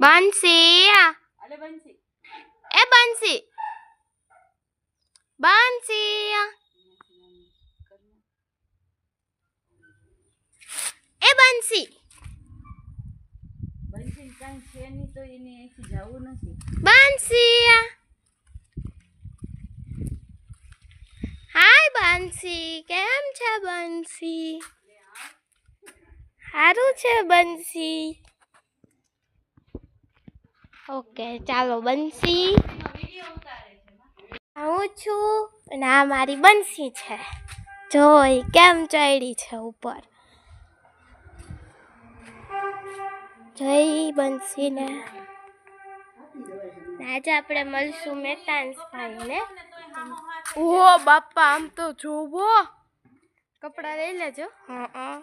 બંસી એ બંસી બંસી એ બંસી બંસી હાય બંસી કેમ છે બંસી સારું છે બંસી ઓકે ચાલો બંસી હું છું અને આ મારી બંસી છે જોઈ કેમ ચડી છે ઉપર જય બંસીને આજે આપણે મળશું મેતાંશભાઈને ઓ બાપા આમ તો જોવો કપડા લઈ લેજો હા